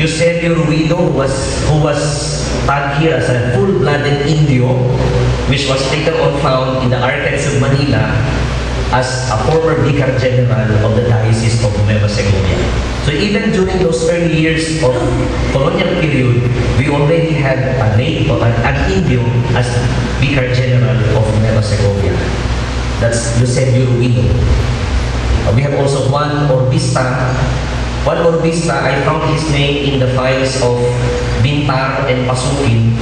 Josue who was tagged here as a full-blooded Indio, which was later on found in the archives of Manila as a former Vicar General of the Diocese of Nueva Segovia. So even during those early years of colonial period, we already had an Indio as Vicar General of Nueva Segovia. That's Josue. We have also Juan Orbista. Juan Orbista, I found his name in the files of Bintar and Pasukin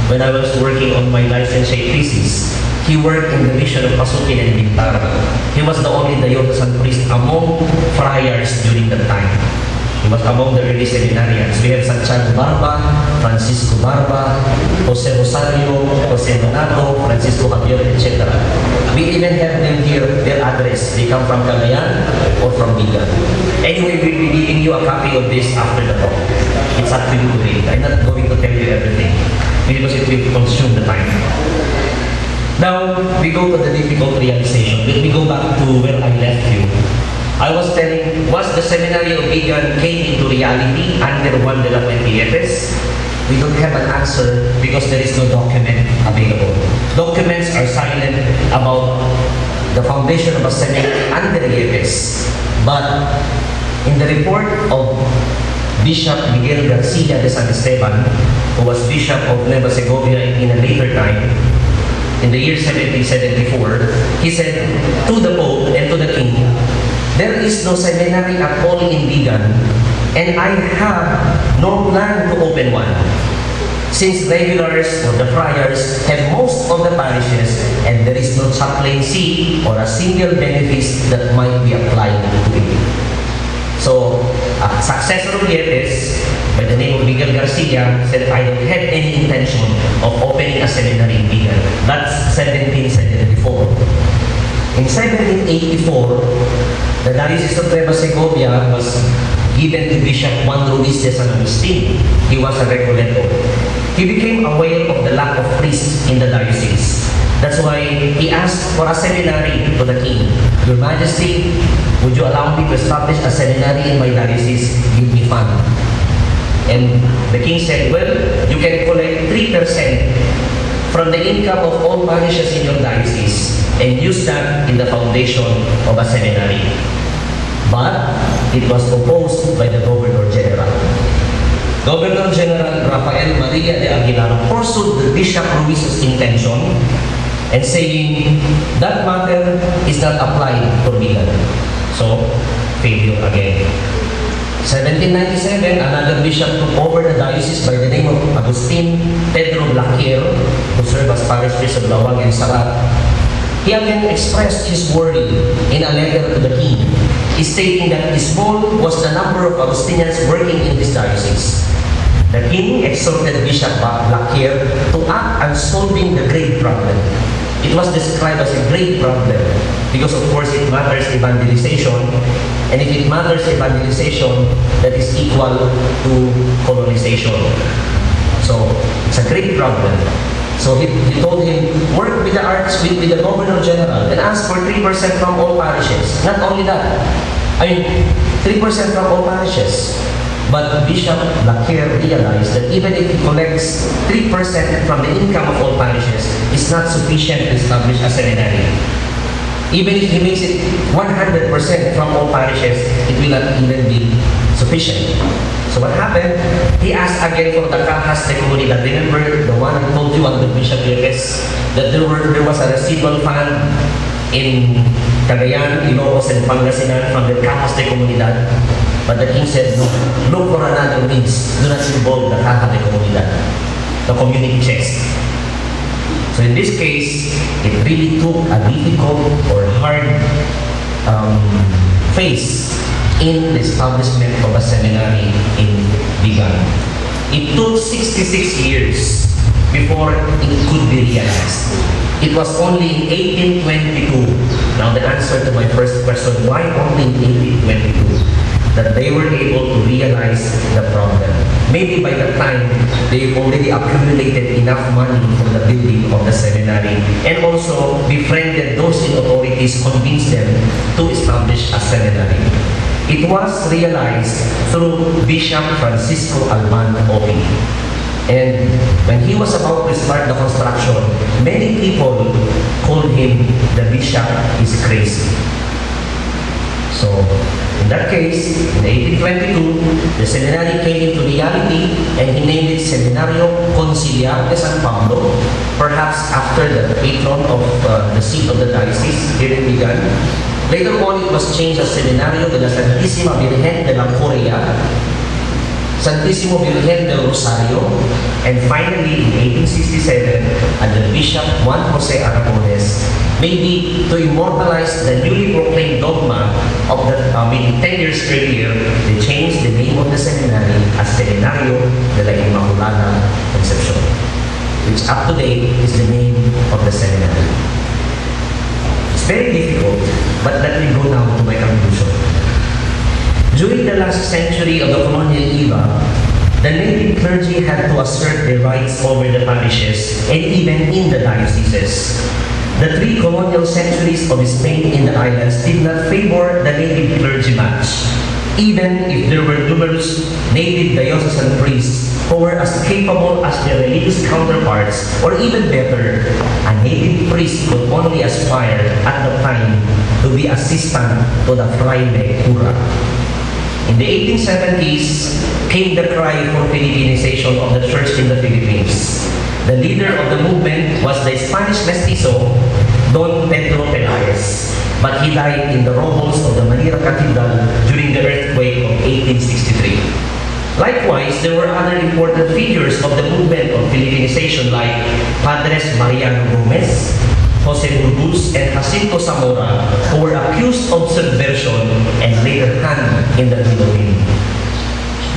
when I was working on my licentiate thesis. He worked in the mission of Pasukin and Bintar. He was the only diocesan priest among friars during that time. He was among the early seminarians. We have Santiago Barba, Francisco Barba, Jose Rosario, Jose Donato, Francisco Javier, etc. We even have them here, their address. They come from Cagayan or from Vigan. Anyway, we'll be giving you a copy of this after the talk. It's up to you to read. I'm not going to tell you everything because it will consume the time. Now, we go to the difficult realization. Let me go back to where I left you. I was telling, once the seminary of Vigan came into reality under Juan de la Fuente YEPES, we don't have an answer because there is no document available. Documents are silent about the foundation of a seminary under YEPES. But in the report of Bishop Miguel Garcia de San Esteban, who was Bishop of Nueva Segovia in a later time, in the year 1774, he said to the Pope and to the King, "There is no seminary at all in Vigan, and I have no plan to open one, since regulars or the friars have most of the parishes, and there is no chaplaincy or a single benefice that might be applied to it." So, a successor of YEPES, by the name of Miguel Garcia, said, "I don't have any intention of opening a seminary in Vigan." That's 1774. In 1784, the Diocese of Nueva Segovia was given to Bishop Juan Ruiz de San Agustin. He was a Recoleto. He became aware of the lack of priests in the diocese. That's why he asked for a seminary to the king. "Your Majesty, would you allow me to establish a seminary in my diocese? Give me fund." And the king said, "Well, you can collect 3% from the income of all parishes in your diocese and use that in the foundation of a seminary." But it was opposed by the Governor General. Governor General Rafael Maria de Aguilar pursued the Bishop Ruiz's intention and saying that matter is not applied for Vigan. So, failure again. 1797, another bishop took over the diocese by the name of Agustin Pedro Blaquier, who served as parish priest of Lawag and Sarat. He again expressed his worry in a letter to the king, stating that small was the number of Augustinians working in this diocese. The king exhorted Bishop Blaquier to act on solving the great problem. It was described as a great problem because, of course, it matters evangelization, and if it matters evangelization, that is equal to colonization. So it's a great problem. So he told him, work with the Governor General and ask for 3% from all parishes. Not only that, 3% from all parishes. But Bishop Blaquier realized that even if he collects 3% from the income of all parishes, it's not sufficient to establish a seminary. Even if he makes it 100% from all parishes, it will not even be sufficient. So what happened? He asked again for the Cajas de Comunidad. Remember the one I told you under Bishop YEPES that there was a residual fund in Cagayan, Ilocos, and Pangasinan from the Cajas de Comunidad. But the king said, no, look for another means. Do not involve the Caja de Comunidad, the community chest. So in this case, it really took a difficult or hard phase in the establishment of a seminary in Vigan. It took 66 years before it could be realized. It was only in 1822, now the answer to my first question, why only in 1822, that they were able to realize the problem. Maybe by the time they already accumulated enough money for the building of the seminary and also befriended those in authorities, convinced them to establish a seminary. It was realized through Bishop Francisco Alman Opi. And when he was about to start the construction, many people called him the bishop is crazy. So, in that case, in 1822, the seminary came into reality and he named it Seminario Conciliar de San Pablo, perhaps after the patron of the seat of the diocese here in Vigan. Later on, it was changed as Seminario de la Santísima Virgen de la Corea, Santísimo Virgen del Rosario, and finally in 1867, under Bishop Juan Jose Aragones, maybe to immortalize the newly proclaimed dogma of the 10 years earlier, they changed the name of the seminary as Seminario de la Immaculada Concepcion, which up to date is the name of the seminary. It's very difficult, but let me go now to my conclusion. During the last century of the colonial era, the native clergy had to assert their rights over the parishes and even in the dioceses. The 3 colonial centuries of Spain in the islands did not favor the native clergy much, even if there were numerous native diocesan priests who were as capable as their religious counterparts, or even better, a native priest could only aspire at the time to be assistant to the fraile cura. In the 1870s came the cry for Filipinization of the church in the Philippines. The leader of the movement was the Spanish mestizo, Don Pedro Pelaez, but he died in the rubbles of the Manila Cathedral during the earthquake of 1863. Likewise, there were other important figures of the movement of Filipinization like Padres Mariano Gomez, Jose Burgos, and Jacinto Zamora, who were accused of subversion and later hanged in the guillotine.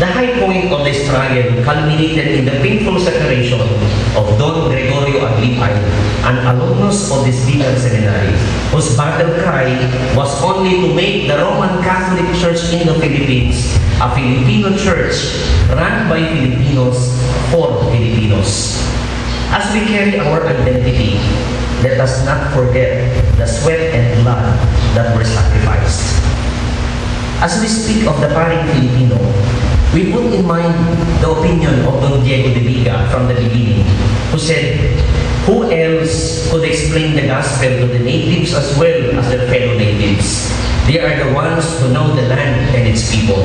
The high point of the struggle culminated in the painful separation of Don Gregorio Aglipay, an alumnus of this Vigan seminary, whose battle cry was only to make the Roman Catholic Church in the Philippines a Filipino church run by Filipinos for Filipinos. As we carry our identity, let us not forget the sweat and blood that were sacrificed. As we speak of the paring Filipino, we put in mind the opinion of Don Diego de Viga from the beginning, who said, who else could explain the gospel to the natives as well as their fellow natives? They are the ones who know the land and its people.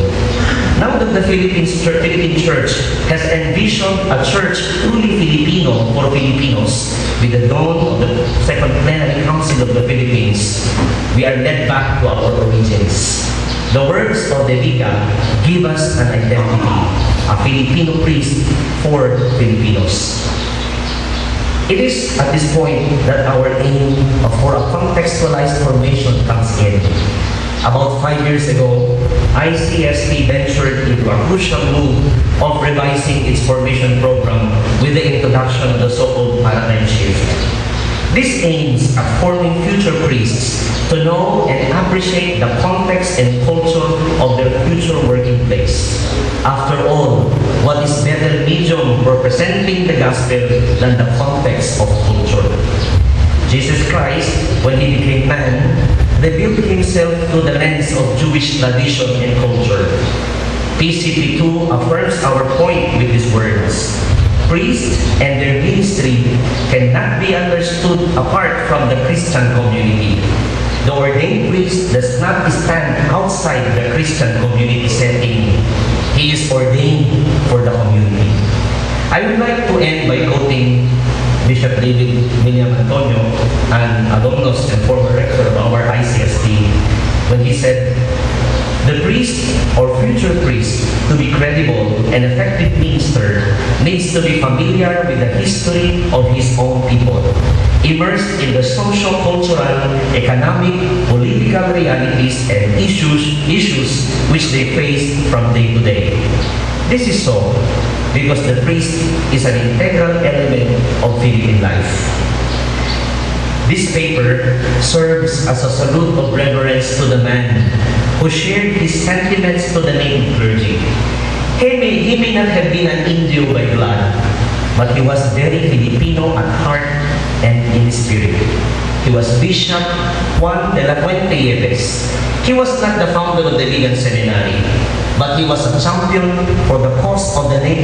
Now that the Philippine Church has envisioned a church truly Filipino for Filipinos, with the dawn of the Second Plenary Council of the Philippines, we are led back to our origins. The words of De Viga give us an identity, a Filipino priest for Filipinos. It is at this point that our aim for a contextualized formation comes in. About 5 years ago, ICSP ventured into a crucial move of revising its formation program with the introduction of the so-called paradigm shift. This aims at forming future priests to know and appreciate the context and culture of their future working place. After all, what is better medium for presenting the gospel than the context of culture? Jesus Christ, when he became man, revealed himself through the lens of Jewish tradition and culture. PCP2 affirms our point with these words. Priests and their ministry cannot be understood apart from the Christian community. The ordained priest does not stand outside the Christian community setting. He is ordained for the community. I would like to end by quoting Bishop David William Antonio, an alumnus and former rector of our ICSP, when he said, the priest or future priest, to be credible and effective minister, needs to be familiar with the history of his own people, immersed in the social, cultural, economic, political realities and issues which they face from day to day. This is so because the priest is an integral element of Philippine life. This paper serves as a salute of reverence to the man who shared his sentiments to the native clergy. He may not have been an Indio by blood, but he was very Filipino at heart and in spirit. He He was Bishop Juan de la Fuente YEPES. He was not the founder of the Vigan Seminary, but he was a champion for the cause of the native